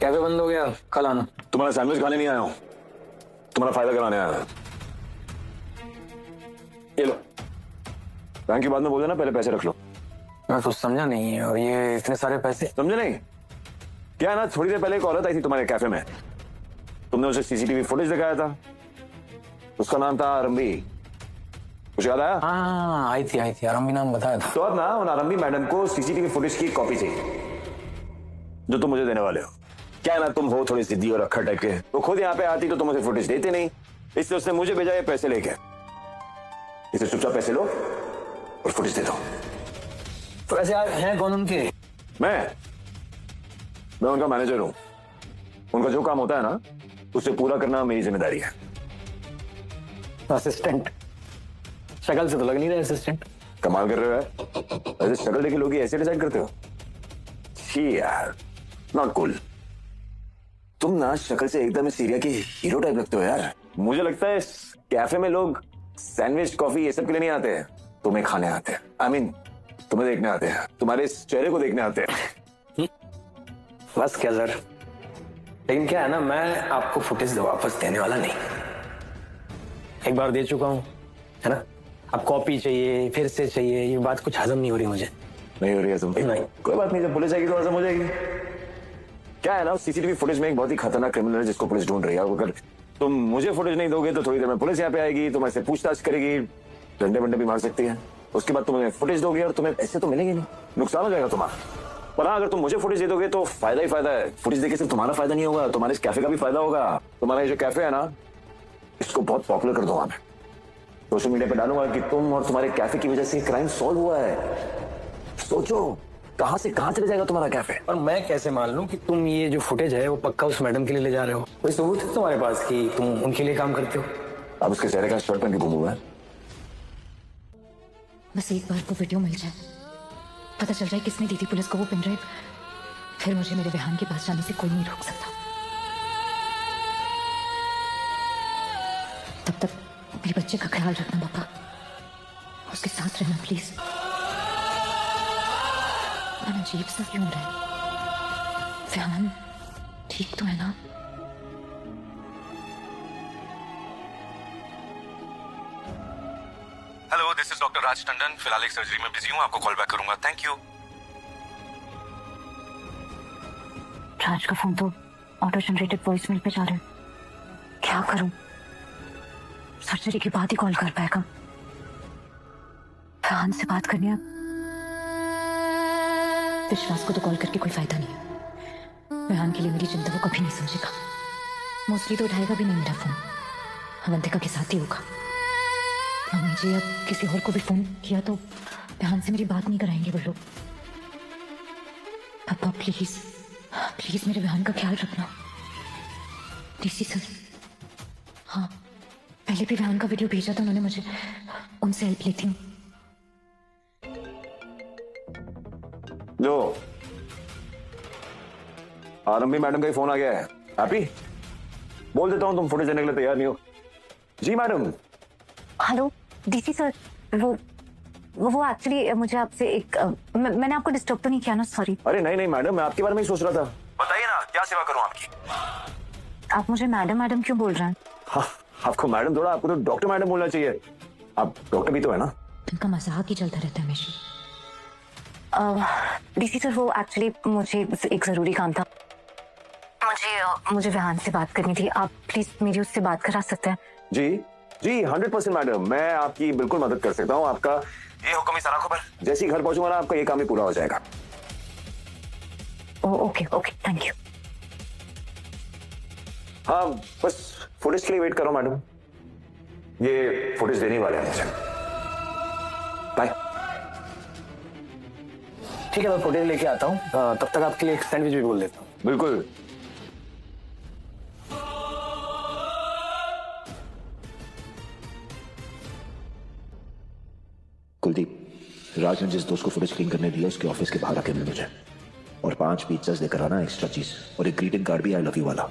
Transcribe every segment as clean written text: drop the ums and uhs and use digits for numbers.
Cafe बंद हो गया, कल आना। तुम्हारा सैंडविच खाने नहीं आया हूं, तुम्हारा फायदा कराने आया हूं। ये लो, बैंक की बात में बोल देना, पहले पैसे रख लो। मैं कुछ समझा नहीं है, और ये इतने सारे पैसे। समझे नहीं? क्या है ना, थोड़ी देर पहले एक औरत आई थी तुम्हारे कैफे में, तुमने उसे सीसीटीवी फुटेज दिखाया था, उसका नाम था आरंभी, कुछ याद आया? हाँ, आई थी, आरंभी नाम बताया था। तो अब ना उन आरंभी मैडम को सीसीटीवी फुटेज की कॉपी चाहिए जो तुम मुझे देने वाले हो। क्या है ना, तुम हो थोड़ी जिद्दी और अक्खड़ टाइप के, वो खुद यहाँ पे आती तो तुम उसे फुटेज देते नहीं, इसलिए उसने मुझे भेजा ये पैसे लेके। इसे चुपचाप पैसे लो और फुटेज दे दो। तो ऐसे हैं कौन उनके? मैं उनका मैनेजर हूं, उनका जो काम होता है ना उसे पूरा करना मेरी जिम्मेदारी है। असिस्टेंट? शक्ल से तो लग नहीं रहा असिस्टेंट। कमाल कर रहे हो यार, ऐसे शक्ल देखे लोग ऐसे डिसाइड करते हो? छी यार, नॉट कूल। तुम ना शक्ल से एकदम सीरिया के हीरो टाइप लगते हो यार। मुझे लगता है इस कैफे में लोग सैंडविच कॉफी ये सब के लिए नहीं आते हैं, तुम्हें खाने आते हैं। आई मीन तुम्हें देखने आते हैं, तुम्हारे इस चेहरे को देखने आते हैं। बस क्या सर, लेकिन क्या है ना, मैं आपको फुटेज वापस देने वाला नहीं। एक बार दे चुका हूं, है ना। अब कॉपी चाहिए, फिर से चाहिए, ये बात कुछ हजम नहीं हो रही मुझे। नहीं हो रही है तुम? नहीं। कोई बात नहीं, जब पुलिस आएगी तो हजम हो जाएगी। क्या है ना, सीसीटीवी फुटेज में एक बहुत ही खतरनाक क्रिमिनल है जिसको पुलिस ढूंढ रही है। अगर तुम मुझे फुटेज नहीं दोगे तो थोड़ी देर में पुलिस यहाँ पे आएगी, तुम्हारे से पूछताछ करेगी, डंडे वंडे भी मार सकती है। उसके बाद तुम्हें फुटेज दोगे और तुम्हें पैसे तो मिलेंगे नहीं, नुकसान हो जाएगा तुम्हारा। पर हाँ, अगर तुम मुझे फुटेज दे दोगे तो फायदा ही फायदा है। फुटेज देके सिर्फ तुम्हारा फायदा नहीं होगा, तुम्हारे इस कैफे का भी फायदा होगा। तुम्हारा ये जो कैफे है ना, इसको बहुत पॉपुलर कर दूंगा मैं। सोशल मीडिया पे डालूंगा कि तुम और तुम्हारे कैफे की वजह से क्राइम सॉल्व हुआ है। सोचो कहां से कहां चले जाएगा तुम्हारा कैफे। और मैं कैसे मान लूं कि तुम ये जो फुटेज है वो पक्का उस मैडम के लिए ले जा रहे हो? कोई सबूत है तुम्हारे पास कि तुम उनके लिए काम करते हो? अब उसके चेहरे का शर्ट पहन के घूम हुआ है। बस एक बार को वीडियो मिल जाए, पता चल जाए किसने दी थी पुलिस को वो पेन ड्राइव, फिर मुझे मेरे विहान के पास जाने से कोई नहीं रोक सकता। तब तक मेरे बच्चे का ख्याल रखना पापा, उसके साथ रहना प्लीज। मन अजीब सा क्यों हो रहा है? विहान ठीक तो है ना? Hello, this is doctor Raj Tandon. फिलहाल एक सर्जरी में बिजी हूँ, आपको कॉल बैक करूंगा। Thank you. राज का फोन तो ऑटो जनरेटेड वॉइसमेल पे जा रहा है, क्या करूं? सर्जरी के बाद ही कॉल कर पाएगा। विहान से बात करनी है। विश्वास को तो कॉल करके कोई फायदा नहीं है। विहान के लिए मेरी चिंता वो कभी नहीं समझेगा, मोस्टली तो उठाएगा भी नहीं मेरा फोन। अवंतिका के साथ ही होगा। मम्मी जी अब किसी और को भी फोन किया तो विहान से मेरी बात नहीं कराएंगे वो लोग। पापा प्लीज प्लीज मेरे विहान का ख्याल रखना। डीसी सर, हाँ पहले भी विहान का वीडियो भेजा था उन्होंने मुझे, उनसे हेल्प लेती हूँ। जो आरंभी मैडम का ही फोन आ गया है। हैप्पी, बोल देता हूं तुम फुटेज देने के लिए तैयार नहीं हो। जी मैडम। हेलो डीसी सर, वो एक्चुअली मुझे आपसे एक मैंने आपको डिस्टर्ब तो नहीं किया ना? सॉरी। अरे नहीं नहीं मैडम, मैं आपके बारे में ही सोच रहा था। बताइए ना, क्या सेवा करूं आपकी? आप मुझे मैडम मैडम क्यों बोल रहे हैं? हाँ, आपको मैडम थोड़ा, आपको तो डॉक्टर मैडम बोलना चाहिए। आप डॉक्टर भी तो है ना? इनका मजाक ही चलता रहता है हमेशा। डीसी सर, वो एक्चुअली मुझे एक जरूरी काम था, मुझे विहान से बात करनी थी। आप प्लीज मेरी उससे बात करा सकते हैं? जी जी 100% मैडम, मैं आपकी बिल्कुल मदद कर सकता हूँ। आपका ये हुक्म ही सारा खबर। जैसे ही घर पहुंचूंगा ना, आपका ये काम भी पूरा हो जाएगा। Okay okay, thank you. हाँ बस फुटेज के लिए वेट करो मैडम, ये फुटेज देने वाले हैं मुझे। बाय। ठीक है, मैं फुटेज लेके आता हूँ, तब तक आपके लिए एक सैंडविच भी बोल देता हूँ। बिल्कुल। कुलदीप, राज ने जिस दोस्त को फुटेज क्लीन करने दिया उसके ऑफिस के बाहर आके मिल मुझे, और 5 पिज्जास लेकर आना, एक्स्ट्रा चीज, और एक ग्रीटिंग कार्ड भी आई लव यू वाला।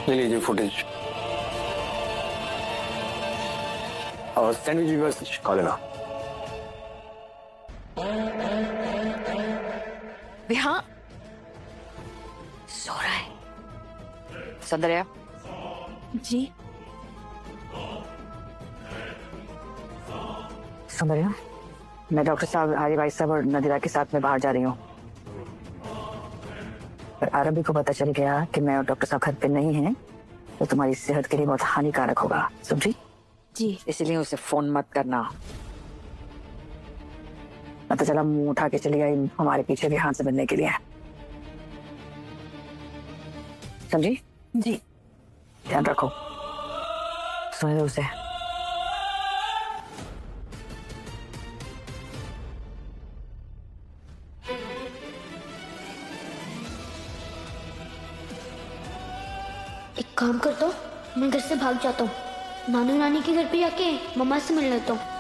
ले लीजिए फुटेज, और सैंडविच भी बस खा लेना। विहान सो रहा है। सौंदर्या जी सौंदर्या, मैं डॉक्टर साहब, हरी भाई साहब और नदीरा के साथ में बाहर जा रही हूँ। पर आरबी को पता चल गया कि मैं और डॉक्टर साहब घर पे नहीं हैं, तो तुम्हारी सेहत के लिए बहुत हानिकारक होगा, समझी? जी। इसीलिए उसे फोन मत करना। पता चला मुंह उठा के चली गई हमारे पीछे भी हाथ से मिलने के लिए, समझी? जी। ध्यान रखो, सुन लो उसे। एक काम करता हूँ, मैं घर से भाग जाता हूँ, नानू नानी के घर पे जाके मम्मा से मिल लेता हूँ।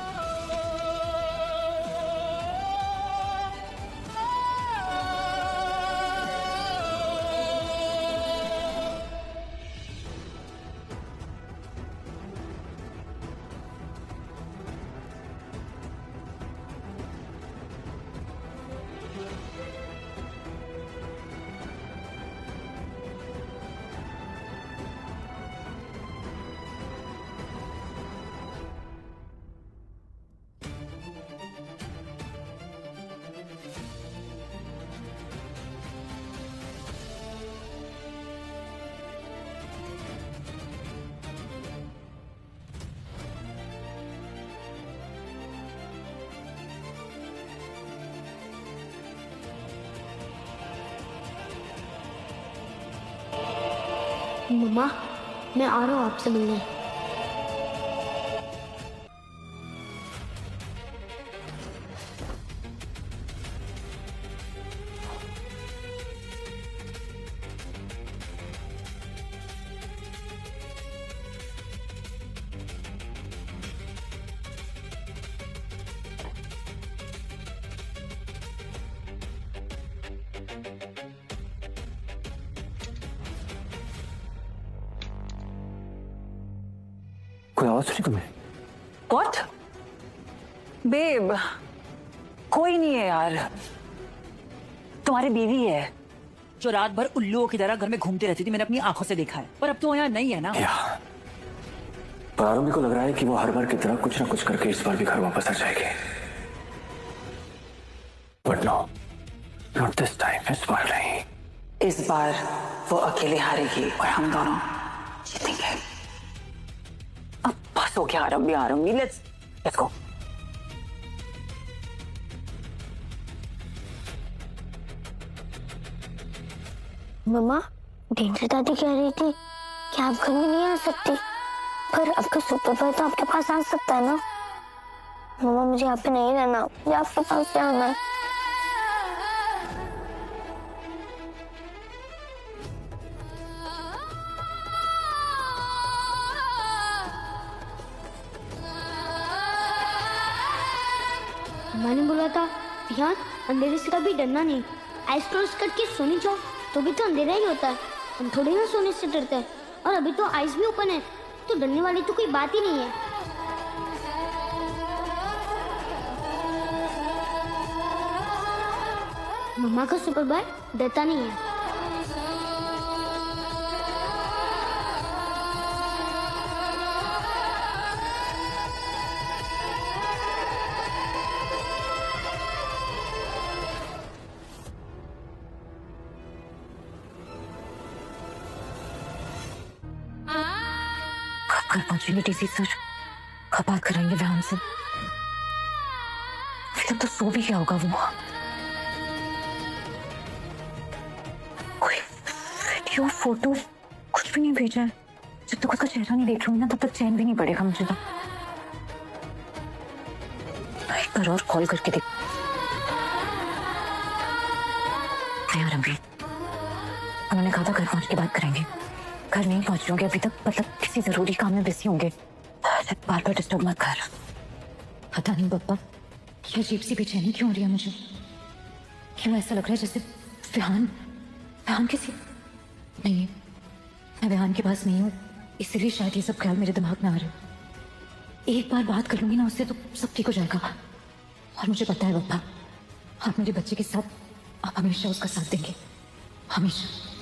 मम्मा, मैं आ रहा हूँ आपसे मिलने। कोई आवाज सुनी तुम्हें? What? बेब, कोई नहीं है यार, तुम्हारी बीवी है जो रात भर उल्लुओं की तरह घर में घूमती रहती थी। मैंने अपनी आंखों से देखा है, पर अब तो यहाँ नहीं है ना। पर आरंभी को लग रहा है कि वो हर बार की तरह कुछ ना कुछ करके इस बार भी घर वापस आ जाएगी। But no, not this time. इस बार नहीं। इस बार वो अकेले हारेगी और हम दोनों जीतेंगे। अब बस हो गया आरंभी, लेट्स गो। मम्मा, डेंजर दादी कह रही थी कि आप घर में नहीं आ सकती, पर आपका सुपर बॉय तो आपके पास आ सकता है ना। मम्मा, मुझे यहाँ पे नहीं रहना, मुझे आपके पास जाना है। मैंने बोला था यहाँ अंधेरे से कभी डरना नहीं, आइस क्लोज करके सोने जाओ, तो भी तो अंधेरा ही होता है। हम थोड़ी ना सोने से डरते हैं, और अभी तो आइस भी ओपन है, तो डरने वाली तो कोई बात ही नहीं है। मम्मा का सुपर बॉय डरता नहीं है। घर पहुंचेंगे डीसी सर, कब बात करेंगे विहान से? अभी तक तो सो भी क्या होगा वो। कोई वीडियो फोटो कुछ भी नहीं भेजा है। जब तक उसका चेहरा नहीं देख लूंगी ना, तब तक चैन भी नहीं पड़ेगा मुझे। तो एक बार और कॉल करके देख। आरंभी, उन्होंने कहा था घर पहुंच के बात करेंगे। घर नहीं पहुंच होंगे अभी तक, मतलब किसी जरूरी काम में बिजी होंगे। बार बार डिस्टर्ब मत कर। पता नहीं पप्पा, ये अजीब सी बेचैनी क्यों हो रही है मुझे। क्यों ऐसा लग रहा है जैसे विहान किसी नहीं, मैं विहान के पास नहीं हूँ, इसलिए शायद ये सब ख्याल मेरे दिमाग में आ रहे हैं। एक बार बात कर लूंगी ना उससे, तो सब ठीक हो जाएगा। और मुझे पता है पप्पा, आप मेरे बच्चे के साथ आप हमेशा उसका साथ देंगे, हमेशा।